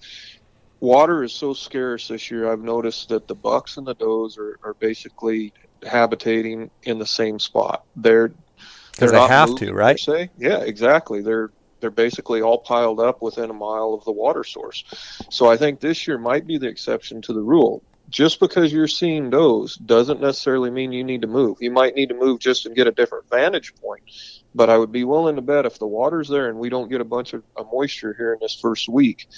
Water is so scarce this year. I've noticed that the bucks and the does are basically habitating in the same spot. They're Because they not have to, moving per right? se. Yeah, exactly. They're basically all piled up within a mile of the water source. So I think this year might be the exception to the rule. Just because you're seeing those doesn't necessarily mean you need to move. You might need to move just to get a different vantage point. But I would be willing to bet if the water's there and we don't get a bunch of moisture here in this first week,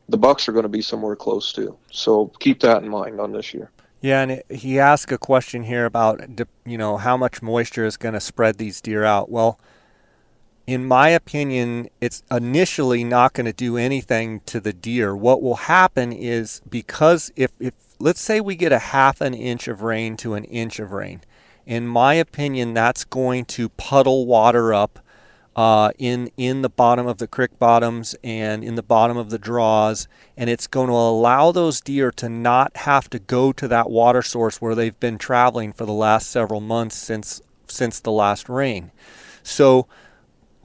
the bucks are going to be somewhere close to. So keep that in mind on this year. Yeah, and he asked a question here about how much moisture is going to spread these deer out. Well, in my opinion, it's initially not going to do anything to the deer. What will happen is, because if let's say we get a half an inch of rain to an inch of rain, in my opinion, that's going to puddle water up in the bottom of the creek bottoms and in the bottom of the draws, and it's going to allow those deer to not have to go to that water source where they've been traveling for the last several months since the last rain. So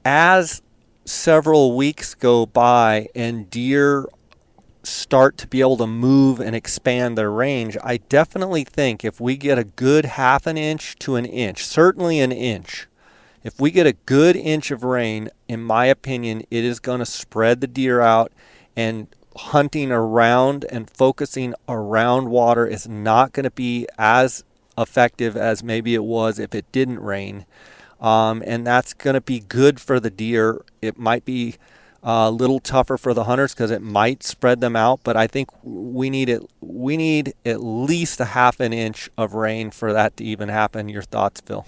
as several weeks go by and deer start to be able to move and expand their range, I definitely think if we get a good half an inch to an inch, certainly an inch, if we get a good inch of rain, in my opinion, it is going to spread the deer out, and hunting around and focusing around water is not going to be as effective as maybe it was if it didn't rain. And that's going to be good for the deer. It might be a little tougher for the hunters because it might spread them out, but I think we need it. We need at least a half an inch of rain for that to even happen. Your thoughts, Phil?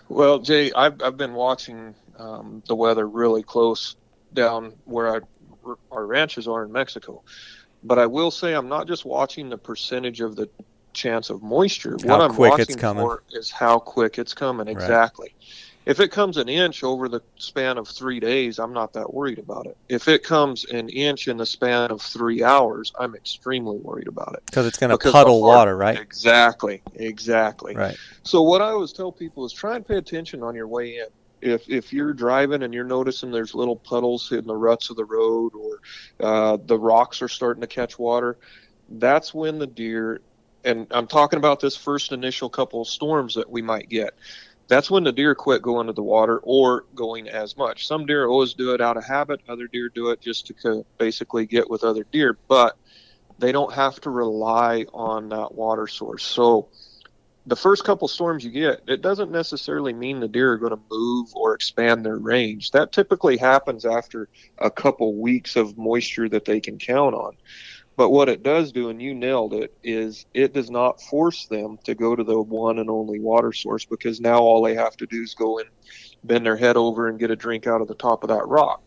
Well, Jay, I've been watching the weather really close down where our ranches are in Mexico. But I will say I'm not just watching the percentage of the chance of moisture. How What I'm quick it's watching coming. for is how quick it's coming. Right. Exactly. If it comes an inch over the span of 3 days, I'm not that worried about it. If it comes an inch in the span of 3 hours, I'm extremely worried about it. Because it's going to Because the puddle heart, water, right? exactly. Right. So what I always tell people is try and pay attention on your way in. If you're driving and you're noticing there's little puddles in the ruts of the road, or the rocks are starting to catch water, that's when the deer, and I'm talking about this first initial couple of storms that we might get, that's when the deer quit going to the water or going as much. Some deer always do it out of habit. Other deer do it just to basically get with other deer, but they don't have to rely on that water source. So the first couple storms you get, it doesn't necessarily mean the deer are going to move or expand their range. That typically happens after a couple weeks of moisture that they can count on. But what it does do, and you nailed it, is it does not force them to go to the one and only water source, because now all they have to do is go and bend their head over and get a drink out of the top of that rock.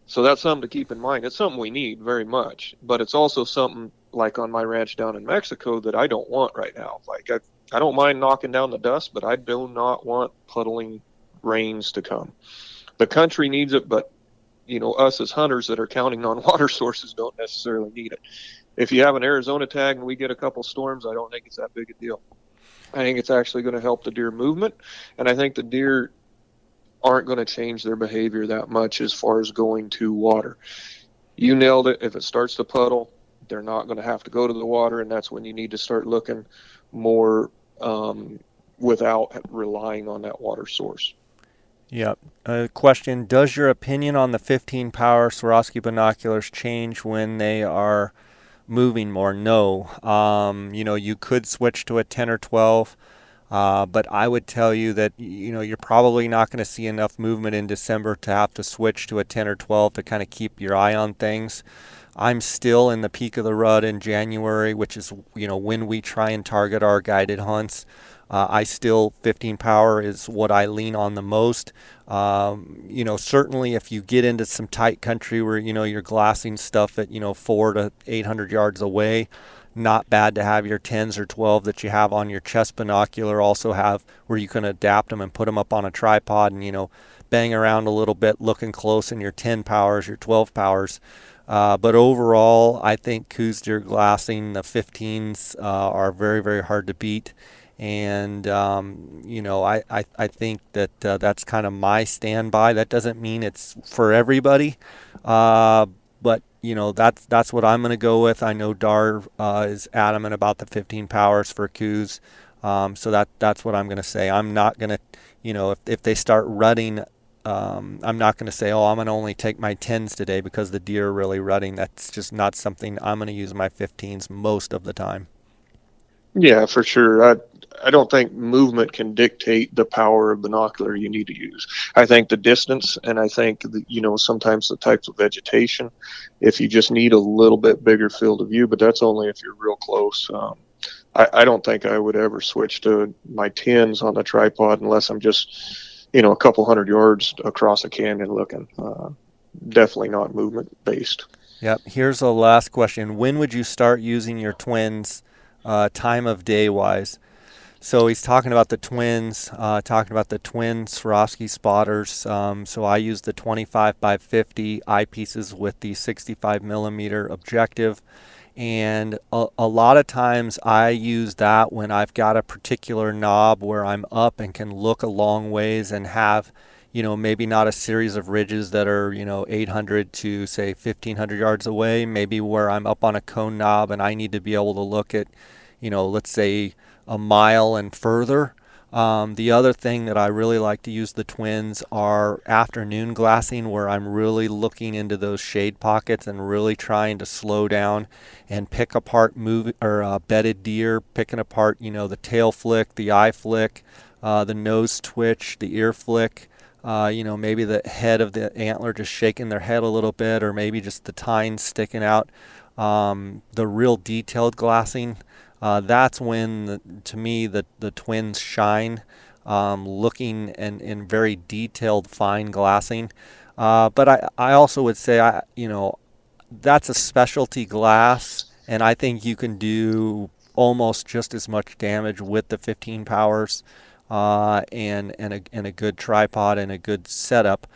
So that's something to keep in mind. It's something we need very much, but it's also something like on my ranch down in Mexico that I don't want right now. Like I don't mind knocking down the dust, but I do not want puddling rains to come. The country needs it, but us as hunters that are counting on water sources don't necessarily need it. If you have an Arizona tag and we get a couple storms, I don't think it's that big a deal. I think it's actually going to help the deer movement, and I think the deer aren't going to change their behavior that much as far as going to water. You nailed it. If it starts to puddle, they're not going to have to go to the water, and that's when you need to start looking more without relying on that water source. Yep. Question: does your opinion on the 15 power Swarovski binoculars change when they are moving more? No. You could switch to a 10 or 12, but I would tell you that you're probably not going to see enough movement in December to have to switch to a 10 or 12 to kind of keep your eye on things. I'm still in the peak of the rut in January, which is when we try and target our guided hunts. I still 15 power is what I lean on the most. Certainly if you get into some tight country where you're glassing stuff at 4 to 800 yards away, not bad to have your 10s or 12 that you have on your chest binocular also have where you can adapt them and put them up on a tripod and bang around a little bit looking close in your 10 powers, your 12 powers. But overall, I think Coues deer glassing, the 15s are very, very hard to beat. And, I think that that's kind of my standby. That doesn't mean it's for everybody. But, that's what I'm going to go with. I know Dar is adamant about the 15 powers for Coues. So that's what I'm going to say. I'm not going to, if they start rutting, I'm not going to say, I'm going to only take my 10s today because the deer are really rutting. That's just not something I'm going to use my 15s most of the time. Yeah, for sure. I don't think movement can dictate the power of binocular you need to use. I think the distance, and I think sometimes the types of vegetation. If you just need a little bit bigger field of view, but that's only if you're real close. I don't think I would ever switch to my 10s on the tripod unless I'm just a couple hundred yards across a canyon looking. Definitely not movement based. Yep. Here's the last question: when would you start using your twins, time of day wise? So he's talking about the twins, talking about the twin Swarovski spotters. So I use the 25 by 50 eyepieces with the 65 millimeter objective. And a lot of times I use that when I've got a particular knob where I'm up and can look a long ways and have, maybe not a series of ridges that are, 800 to say 1500 yards away, maybe where I'm up on a cone knob and I need to be able to look at, let's say a mile and further. The other thing that I really like to use the twins are afternoon glassing, where I'm really looking into those shade pockets and really trying to slow down and pick apart bedded deer, picking apart, the tail flick, the eye flick, the nose twitch, the ear flick. Maybe the head of the antler just shaking their head a little bit, or maybe just the tines sticking out. The real detailed glassing, that's when, to me, the twins shine, looking and in very detailed, fine glassing. But I also would say, that's a specialty glass, and I think you can do almost just as much damage with the 15 powers and a good tripod and a good setup.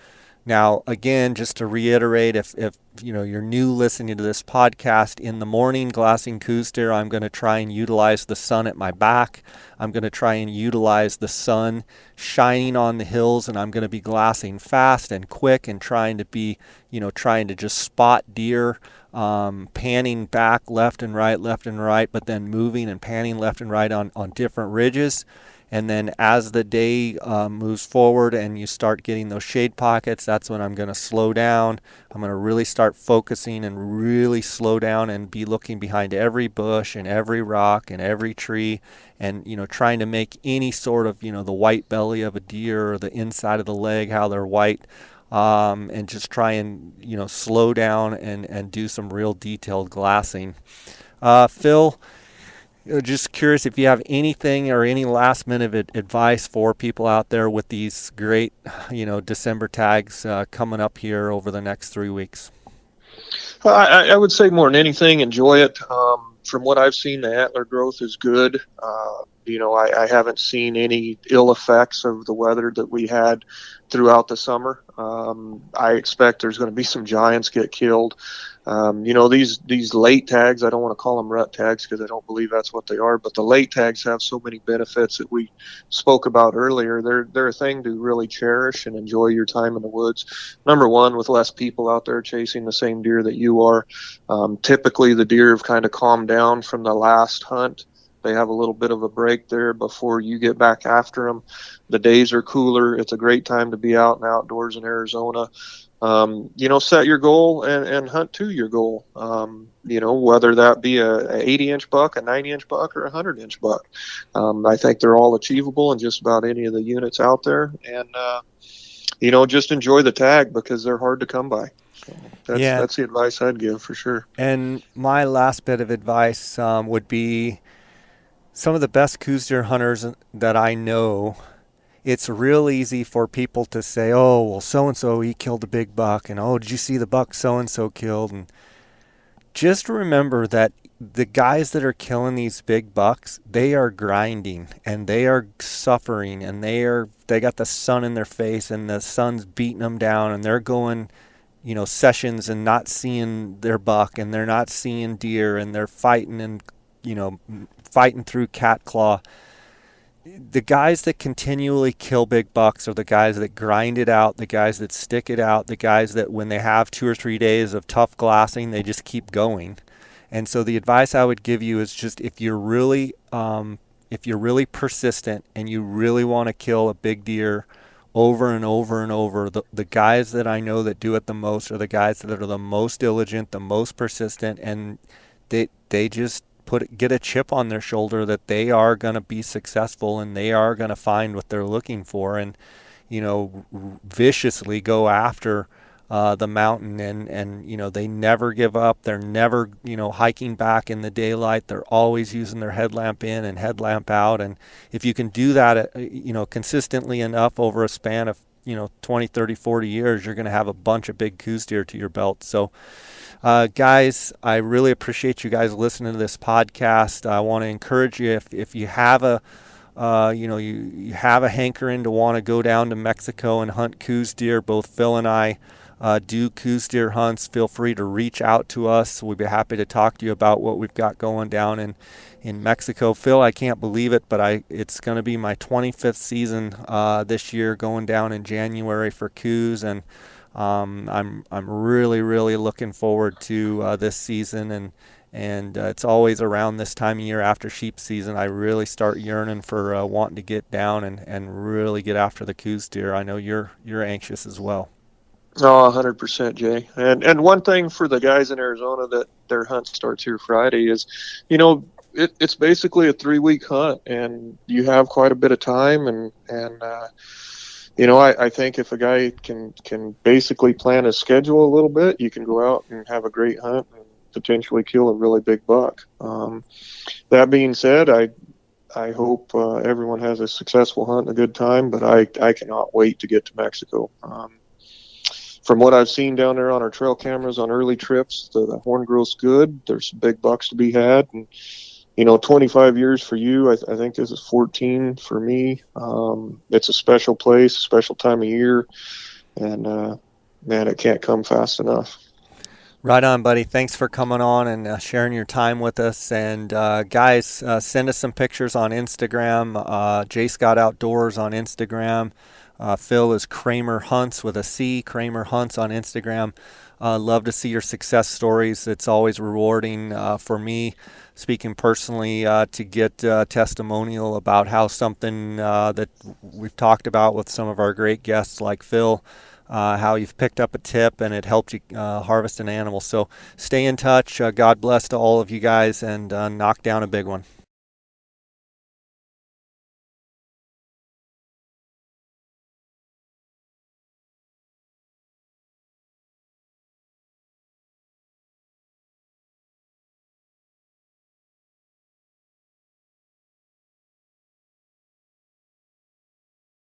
Now, again, just to reiterate, if you're new listening to this podcast, in the morning glassing Coues deer, I'm going to try and utilize the sun at my back. I'm going to try and utilize the sun shining on the hills, and I'm going to be glassing fast and quick and trying to just spot deer, panning back left and right, but then moving and panning left and right on different ridges. And then as the day moves forward and you start getting those shade pockets, that's when I'm going to slow down. I'm going to really start focusing and really slow down and be looking behind every bush and every rock and every tree, and trying to make any sort of the white belly of a deer or the inside of the leg, how they're white, and just try and slow down and do some real detailed glassing. Phil, just curious if you have anything or any last minute advice for people out there with these great, December tags coming up here over the next 3 weeks. Well, I would say more than anything, enjoy it. From what I've seen, the antler growth is good. I haven't seen any ill effects of the weather that we had throughout the summer. I expect there's going to be some giants get killed. These late tags, I don't want to call them rut tags because I don't believe that's what they are, but the late tags have so many benefits that we spoke about earlier. They're a thing to really cherish and enjoy your time in the woods. Number one, with less people out there chasing the same deer that you are. Typically, the deer have kind of calmed down from the last hunt. They have a little bit of a break there before you get back after them. The days are cooler. It's a great time to be out and outdoors in Arizona. Set your goal and hunt to your goal. Whether that be a 80-inch buck, a 90-inch buck, or a 100-inch buck. I think they're all achievable in just about any of the units out there. And, just enjoy the tag because they're hard to come by. So that's the advice I'd give for sure. And my last bit of advice would be, some of the best Coues deer hunters that I know, it's real easy for people to say, oh, well, so-and-so, he killed a big buck, and oh, did you see the buck so-and-so killed? And just remember that the guys that are killing these big bucks, they are grinding, and they are suffering, and they got the sun in their face, and the sun's beating them down, and they're going, sessions and not seeing their buck, and they're not seeing deer, and they're fighting and, fighting through cat claw. The guys that continually kill big bucks are the guys that grind it out, the guys that stick it out, the guys that when they have 2 or 3 days of tough glassing, they just keep going. And so the advice I would give you is just if you're really persistent and you really want to kill a big deer over and over and over, the guys that I know that do it the most are the guys that are the most diligent, the most persistent, and they just get a chip on their shoulder that they are going to be successful and they are going to find what they're looking for, and viciously go after the mountain, and they never give up. They're never hiking back in the daylight. They're always using their headlamp in and headlamp out, and if you can do that consistently enough over a span of 20, 30, 40 years, you're going to have a bunch of big Coues deer to your belt. So guys, I really appreciate you guys listening to this podcast. I want to encourage you, if you have a you have a hankering to want to go down to Mexico and hunt Coues deer. Both Phil and I do Coues deer hunts. Feel free to reach out to us. We'd be happy to talk to you about what we've got going down in Mexico. Phil, I can't believe it, but it's going to be my 25th season this year, going down in January for Coues, and I'm really really looking forward to this season, and it's always around this time of year after sheep season I really start yearning for wanting to get down and really get after the Coues deer. I know you're anxious as well. Oh, 100%, Jay. And one thing for the guys in Arizona that their hunt starts here Friday is, it's basically a 3-week hunt, and you have quite a bit of time. I think if a guy can basically plan his schedule a little bit, you can go out and have a great hunt and potentially kill a really big buck. That being said, I hope everyone has a successful hunt and a good time, but I cannot wait to get to Mexico. From what I've seen down there on our trail cameras on early trips, the horn growth's good. There's some big bucks to be had. And, 25 years for you, I think this is 14 for me. It's a special place, a special time of year. And, man, it can't come fast enough. Right on, buddy. Thanks for coming on and sharing your time with us. And guys, send us some pictures on Instagram. J Scott Outdoors on Instagram. Phil is Cramer Hunts with a C. Cramer Hunts on Instagram. Love to see your success stories. It's always rewarding for me, speaking personally, to get testimonial about how something that we've talked about with some of our great guests like Phil, how you've picked up a tip and it helped you harvest an animal. So stay in touch. God bless to all of you guys, and knock down a big one.